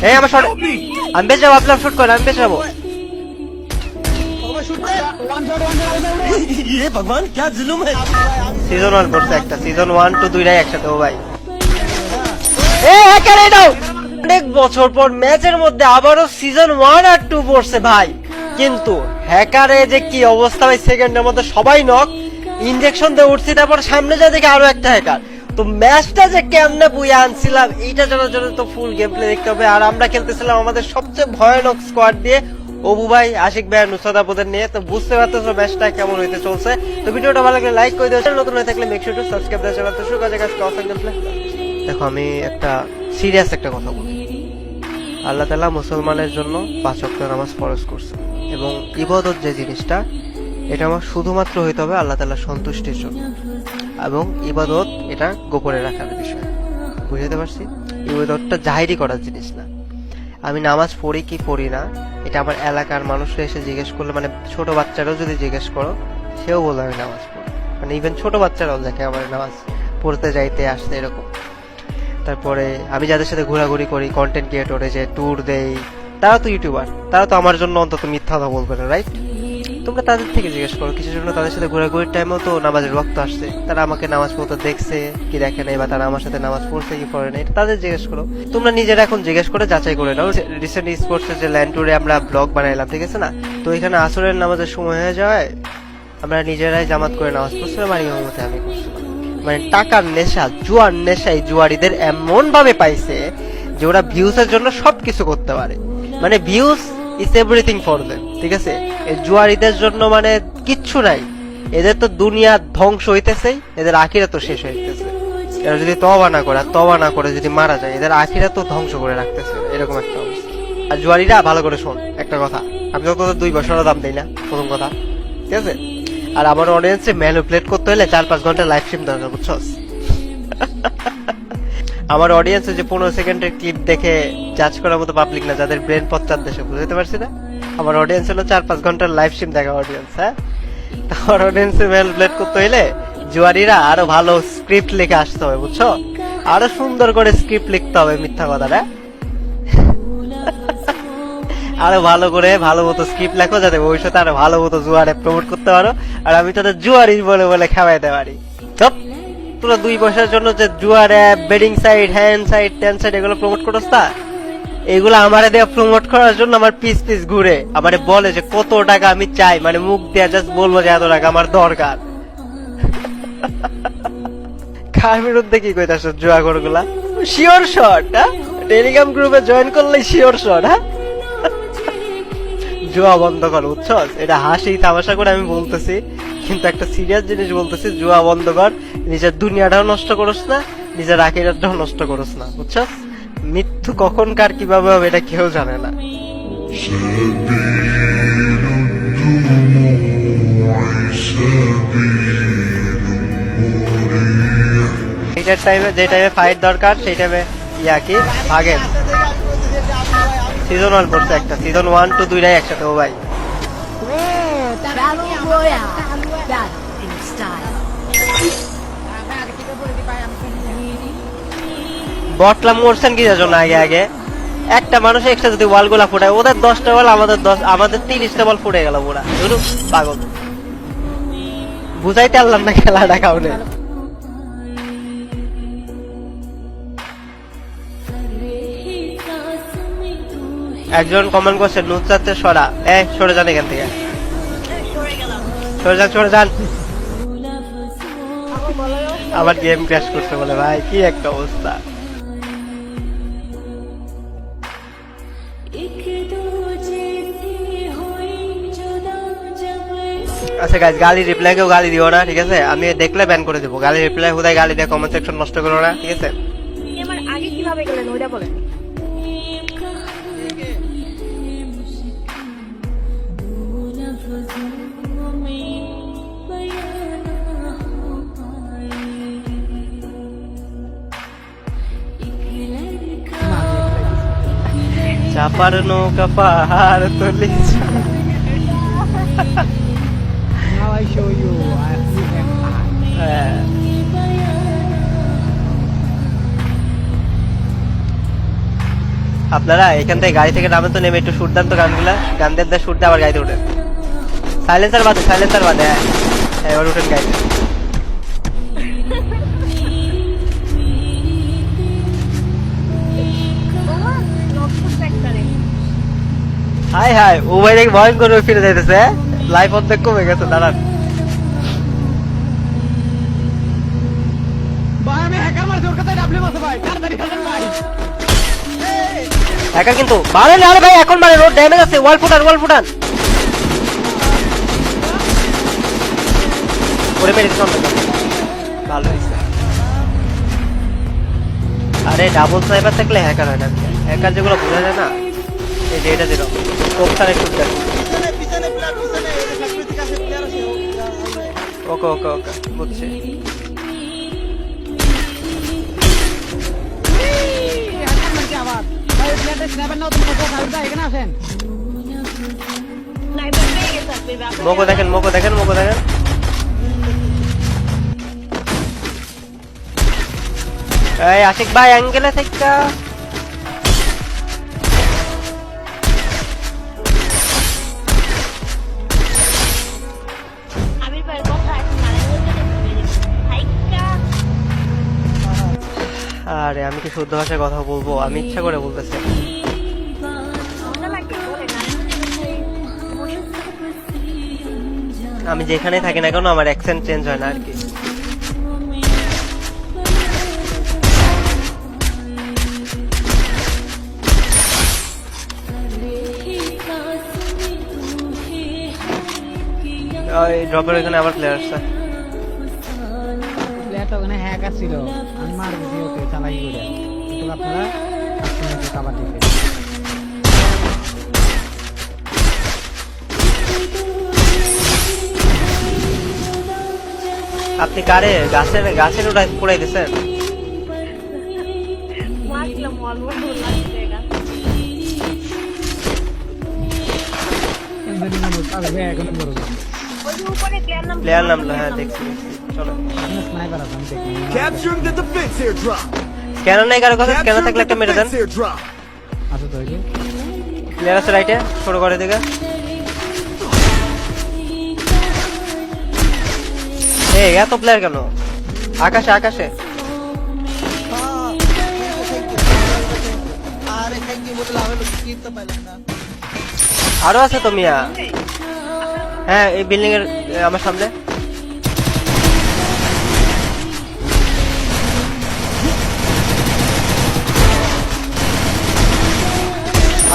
এই আমার শট, আমি বেঁচে যাবো, আপনার শুট করেন, আমি বেঁচে যাবো। সিজন 1 পড়ছে একটা, সিজন 1 2 দুইটাই একসাথে। ও ভাই অনেক বছর পর ম্যাচের মধ্যে আবারও সিজন 1 আর 2 পড়ছে ভাই। কিন্তু হ্যাকারে যে কি অবস্থা ভাই, সেকেন্ডের মধ্যে সবাই নক, ইনজেকশন দিয়ে উঠছি, তারপর সামনে যা দেখে আরো একটা হ্যাকার। তো ম্যাচটা যে কেমনে বুয়ে আনছিলাম এইটা জানার জন্য তো ফুল গেম প্লে দেখতে হবে। আর আমরা খেলতেছিলাম আমাদের সবচেয়ে ভয়ানক স্কোয়াড দিয়ে, অবু ভাই, আশিক ভাই, নুসরাত আপুদের নিয়ে। তো বুঝতে পারতেছো ম্যাচটা কেমন হইতে চলছে। তো ভিডিওটা ভালো লাগলে লাইক করে দিও, নতুন হয়ে থাকলে মেক শিওর টু সাবস্ক্রাইব দেওয়া চ্যানেল। তো শুরু করা যাক আজকে অসাম গেম প্লে। দেখো আমি একটা সিরিয়াস একটা কথা বলি, আল্লাহ তাআলা মুসলমানের জন্য 5 ওয়াক্ত নামাজ ফরজ করছে, এবং ইবাদত যে জিনিসটা এটা আমার শুধুমাত্র হইতে হবে আল্লাহ তাআলার সন্তুষ্টির জন্য, এবং ইবাদত এটা গোপনে রাখার বিষয়। বুঝতে পারছি? ইবাদতটা জাহিরি করার জিনিস না। আমি নামাজ পড়ি কি পড়ি না এটা আমার এলাকার মানুষরা এসে জিজ্ঞেস করলে, মানে ছোট বাচ্চারাও যদি জিজ্ঞেস করো সেও বলে আমি নামাজ পড়ি, মানে ইভেন ছোট বাচ্চারাও দেখে আমার নামাজ পড়তে যাইতে আসতে এরকম। তারপরে আমি যাদের সাথে ঘোরাঘুরি করি, কন্টেন্ট ক্রিয়েটরে যে ট্যুর দেই, তারা তো ইউটিউবার, তারা তো আমার জন্য অন্তত মিথ্যা কথা বলবে না, রাইট? তোমরা তাদের থেকে জিজ্ঞেস করো কিসের জন্য তাদের সাথে ঘোরাঘুরির টাইমেও তো নামাজের রক্ত আসছে, তারা আমাকে নামাজ পড়তে দেখছে কি দেখে নাই, বা তারা আমার সাথে নামাজ পড়ছে কি পড়ে নাই, তাদের জিজ্ঞেস করো। তোমরা নিজেরা এখন জিজ্ঞেস করে যাচাই করে নাও। রিসেন্ট স্পোর্টসের যে ল্যান্ড ট্যুরে আমরা ব্লগ বানাইলাম, ঠিক আছে না? তো এখানে আসরের নামাজের সময় হয়ে যায়, আমরা নিজেরাই জামাত করে নামাজ পড়ছিলাম, আর ইমাম মতে আমি করছিলাম। মানে টাকার নেশা, জুয়ার নেশাই জুয়ারিদের এমন ভাবে পাইছে যে ওরা ভিউজের জন্য সবকিছু করতে পারে। মানে views is everything for them, ঠিক আছে? এই জুয়ারিদের জন্য মানে কিচ্ছু নাই। এদের তো দুনিয়া ধ্বংস হইতেছে, এদের আখিরাত তো শেষ হইতেছে। এরা যদি তওবা না করে যদি মারা যায়, এদের আখিরাত তো ধ্বংস করে রাখতেছে, এরকম একটা অবস্থা। আর জুয়ারিরা ভালো করে শোন একটা কথা, আমি তো তোদের 2 বছরও দাম দেই না, প্রথম কথা, ঠিক আছে? আর আমার অডিয়েন্সে ম্যানিপুলেট করতে হলে 4-5 ঘন্টা লাইভ স্ট্রিম দরকার, বুঝছস? আমার অডিয়েন্সে যে 15 সেকেন্ডের ক্লিপ দেখে জাজ করার মতো পাবলিক না, যাদের ব্রেন পশ্চাৎ দেশে, বুঝতে পারছি না? আমার অডিয়েন্স হলো 4-5 ঘন্টার লাইভ স্ট্রিম দেখা অডিয়েন্স। হ্যাঁ, আমার অডিয়েন্সে ম্যানিপুলেট করতে হইলে জুয়ারিরা আরো ভালো স্ক্রিপ্ট লিখে আসতে হবে, বুঝছো? আরো সুন্দর করে স্ক্রিপ্ট লিখতে হবে, মিথ্যা কথাটা আরো ভালো করে ভালো মতো স্ক্রিপ্ট লেখো, যাতে ভবিষ্যতে আরো ভালো মতো জুয়ারে প্রমোট করতে পারো, আর আমি তাদের জুয়ারি বলে বলে খাওয়াইতে পারি। তোরা 2 বছরের জন্য যে জুয়ার অ্যাপ, বেডিং সাইট, হ্যান্ড সাইট, টেন সাইট এগুলো প্রমোট করছ না, এগুলো আমারে দেওয়া প্রমোট করার জন্য আমার পিস ঘুরে আমারে বলে যে কত টাকা আমি চাই, মানে মুখ দিয়ে জাস্ট বলবো যে এত টাকা আমার দরকার। কার বিরুদ্ধে কি কইতাছ জুয়া গুলা? শিওর শট, হ্যাঁ? টেলিগ্রাম গ্রুপে জয়েন করলেই শিওর শট। হ্যাঁ, জুয়া বন্ধ কর, বুঝছস? এটা হাসি তামাশা করে আমি বলতেছি, কিন্তু একটা সিরিয়াস জিনিস বলতেছি, জুয়া বন্ধ কর। নিজের দুনিয়াটাও নষ্ট করস না, নিজের আখিরাতটাও নষ্ট করস না, বুঝছস? মৃত্যু কখন কার কিভাবে হবে এটা কেউ জানে না। এইটার টাইমে, যে টাইমে ফাইট দরকার সেই টাইমে কি ভাগেন। সিজন 1 পড়ছে একটা, সিজন 1 2 দুইটাই একসাথে। ও ভাই বটলা মরছেন কি জন্য? আগে একটা মানুষ এক্সট্রা যদি ওয়াল গুলা ফুটায়, ওদের 10টা ওয়াল, আমাদের 30টা বল ফুটে গেল পুরা। পাগল, বুঝাইতে পারলাম না খেলাটা কাউনে। একজন কমেন্ট করছে নুসরাতের সরা, সরে যান এখান থেকে, সরে যান। আবার গেম ক্র্যাশ করছে বলে, ভাই কি একটা অবস্থা। আচ্ছা গাইস, গালি রিপ্লাই কেউ গালি দিও না, ঠিক আছে? আমি দেখলে ব্যান করে দেবো। গালি রিপ্লাই হুদায় গালি দিয়ে কমেন্ট সেকশন নষ্ট করো না, ঠিক আছে? আমার আগে কিভাবে গেলেন ওইটা বলেন। চাপার নৌকা পাহাড় তলি। Now I show you who can fly. আপনারা এখান থেকে গাড়ি থেকে নামেন তো, নেমে একটু শুট দেন তো গানগুলা, গান দিয়ে শুট দিয়ে আবার গাড়িতে উঠেন। সাইলেন্সার বাদে হ্যাঁ এবার উঠেন গাড়িতে। ওমা নকশা ফ্যাক্টরি হাই হাই, ও ভাই দেখি ভয়ঙ্কর হয়ে ফিরে যাইতেছে, লাইফ অর্ধেক কমে গেছে। দাঁড়ান, ভাই আমি হ্যাকার মারছি, ওর কাছে ডাবলিউ আছে ভাই, তাড়াতাড়ি খেলেন ভাই। একা কিন্তু বাড়েন। আরে ভাই এখন বাড়েন, ওর ড্যামেজ আছে। ওয়াল ফুটান ওরে মেরে দিতে ভালো হয়েছে। আরে ডাবল স্নাইপার থাকলে হ্যাকার হয় না, হ্যাকার যেগুলো বোঝা যায় না, এই যে এটা দিল কোকসানের শুট দেন। ওকে বুঝছি। হ্যাকার মারছি আবার ভাই, প্লেয়ারটা স্ন্যাপার নাও, তুমি কোথাও খাবে না, এখানে আসেন। স্নাইপার পেয়ে গেছে আপনি ব্যাপারে। মোকো দেখেন। এই আশিক ভাই অ্যাঙ্গেলে থেকে আমির ভাইয়ের কথা এখন নারায়ণগঞ্জে হাইকা আরে আমি কি শুদ্ধ ভাষায় কথা বলবো? আমি ইচ্ছা করে বলতেছি। মজা লাগে বলে নারায়ণগঞ্জে আমি যেখানে থাকি না কেন আমার অ্যাকসেন্ট চেঞ্জ হয় না আর কি। ড্রপের এখানে আবার প্লেয়ার আসছে। প্লেয়ারটা ওখানে হ্যাকার ছিল, আমি মার দিছি ওকে চালাকি করে। কিন্তু আপনারা কাবার দিতে আপনি কারে গাছের উড়াই দিচ্ছেন? মারছিলাম অলমোস্ট লাগছে এটা এখন বড় ওই যে উপরে প্লেয়ার নামলো, হ্যাঁ দেখছি। চলো স্নাইপার আছে, আমি দেখি। Capturing the defense airdrop. কেন নাই কারো কথা, কেন Capturing থাকলে the একটা মেরে দেন। defense airdrop. আচ্ছা তো এই যে প্লেয়ার আছে রাইটে, ছোট করে দিকে। এই এত প্লেয়ার কেন? আকাশে আরো আছে তো মিয়া। হ্যাঁ এই বিল্ডিং এর আমার সামনে।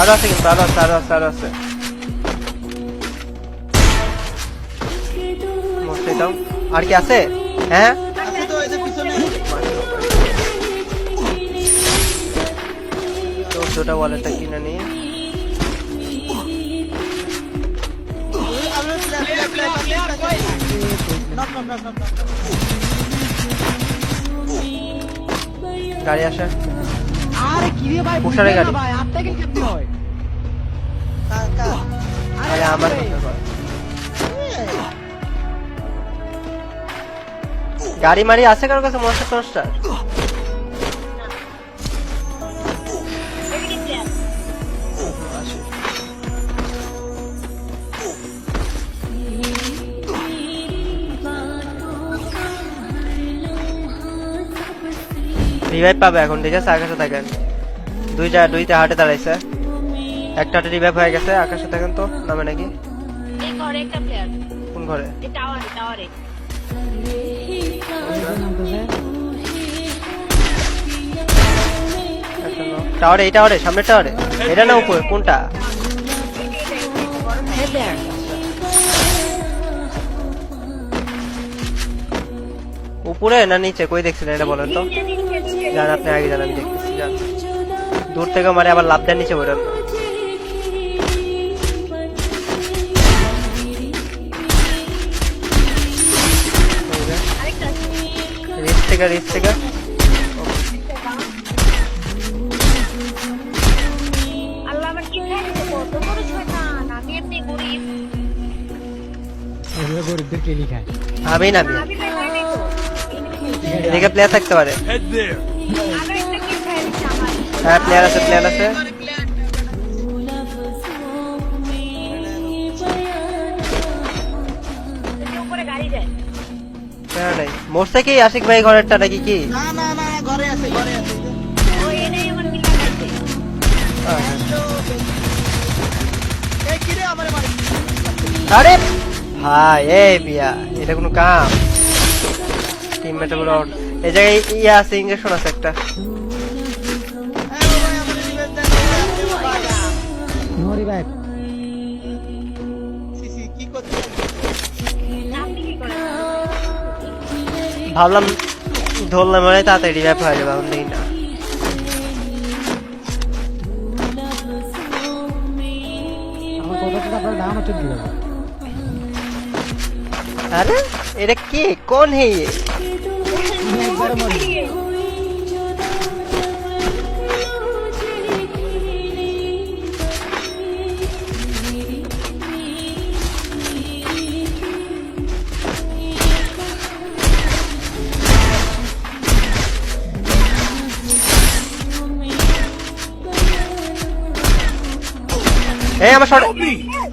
আরো আছে কিন্তু, আরো আছে। মস্ত দাও। আর কি আছে? হ্যাঁ তো দুটা ওয়ালেটটা কিনে নিয়ে গাড়ি আসে। আরে কি রে ভাই, পোশারে গাড়ি। ভাই আপনি কি কেমনে হয়? আরে আমার কথা কয়। গাড়ি মারি আছে কারোর কাছে? মনস্টার এদিকে প্লেয়ার রিভাইভ পাবে এখন, ঠিক আছে? আকাশে থাকেন। দুইটা হাটে দাঁড়াইছে, একটা হাটে রিভাইভ হয়ে গেছে। আকাশে থাকেন তো, নামে নাকি? এই ঘরে একটা প্লেয়ার, কোন ঘরে? এই টাওয়ারে টাওয়ারে, এই টাওয়ারে, সামনের টাওয়ারে। এটা না উপরে কোনটা? উপরে না নিচে? কই দেখছিলেন এটা বলেন তো? যান আপনি আগে যান, আমি দেখতেছি। যান, দূর থেকে মারে আবার লাভ দেন নিচে বলেন। আরেকটা রিচ থেকে আল্লাহ আমার কি খাইছে কত বড় শয়তান, আমি এমনি গরিব। গরিবদের কে লিখায়? আমি নামি। আমি ভাই হয় নাই তো এদিকে প্লেয়ার থাকতে পারে। Head there. আবার একটা কি খাইছে আমার। হ্যাঁ প্লেয়ার আছে। মরছে কি আশিক ভাই ঘরেরটা নাকি কি? না না না না, ঘরে আছে ঘরে আছে। ওই এটাই আমার কি লাগাইছে এই কিরে আমারে মারি। আরে ভাই এই বিয়া এটা কোনো কাম? টিমমেটে বলো এই জায়গায় ইয়ে আছে, ইঞ্জেকশন আছে একটা। হ্যাঁ ভাই আমারে রিভাইভ দেন। No revive. সিসি কি করছিস? আপনি কি করেন ভাবলাম ধরলাম মানে তাড়াতাড়ি রিভাইভ হয়ে যাবে, এখন দেখি না। আমার কথা তো আপনার ডাউন হচ্ছে দিল। আরে এটা কে, কোন হে ये? আমি একবার মরি। এই আমার শট,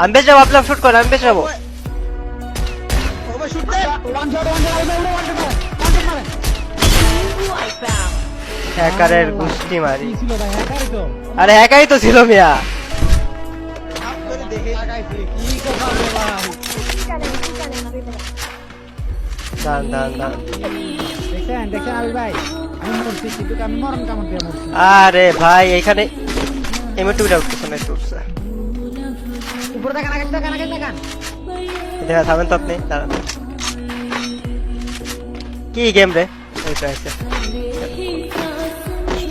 আমি বেঁচে যাবো, আপনার শুট করেন, আমি বেঁচে যাবো। ও ভাই শুট দে। One shot one shot one shot মারেন। হ্যাকারের গুষ্টি মারি। কি ছিল ভাই হ্যাকারই তো। আরে হ্যাকারই তো ছিল মিয়া। আপ করে দেখে লাগাইছে কি কথা রে ভাই। কি জানেন দান দান দান। দেখেন দেখেন আবির ভাই, আমি মরছি কিন্তু আমি মরণ কামড় দিয়ে মরছি। আরে ভাই এখানে এমএ2 উঠতেছে না, উঠছে। উপরে দেখেন আগে দেখেন আগে দেখেন। দেখা থামেন তো আপনি, দাঁড়ান। কি গেম রে? এইটা আছে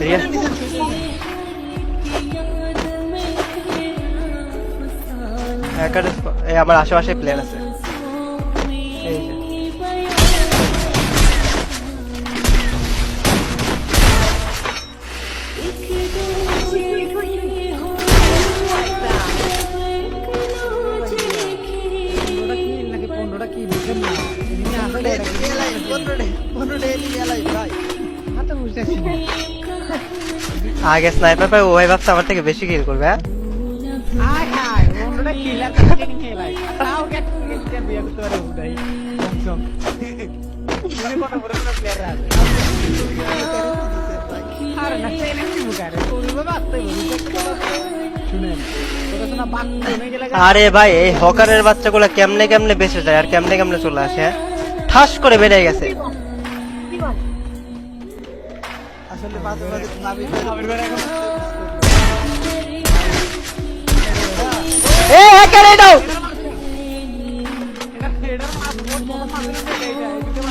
রিয়েল। হ্যাকার এই আমার আশেপাশে প্লেয়ার আছে। এই যে পনেরোটা কিল নাকি 15টা কিল বুঝছেন না? এমনি আসে না এটা কি? এলাই 15 ডে এলাই ভাই। হাতে বুঝতেছি না। আগে স্নাইপার পাই, ওই ভাবছে আমার থেকে বেশি কিল করবে। হ্যাঁ আয় হায় 15টা কিল আর কিলিং খেলাই। তাও গেট বিয়ে করতে পারে উঠাই। কমসম। মনে কত বড় বড় প্লেয়ার আছে। আরে না সেটা কি বুকারে? করবে বাতে শুনেন। তোরা তো না বাক জমে গেলে আরে ভাই এই হকারের বাচ্চাগুলো কেমনে কেমনে বেঁচে যায় আর কেমনে কেমনে চলে আসে, হ্যাঁ? ঠাস করে বেড়ে গেছে। কি বল আসলে বাজে বাজে নাবি এ হ্যাকার এটাও এটা মাছ বহুত বড় মাছ এটা এদিকে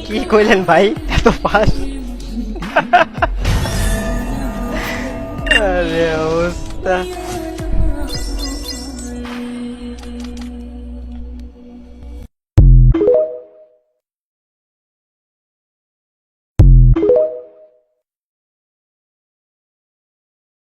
কি কইলেন ভাই, এত পাস? আরে অবস্থা।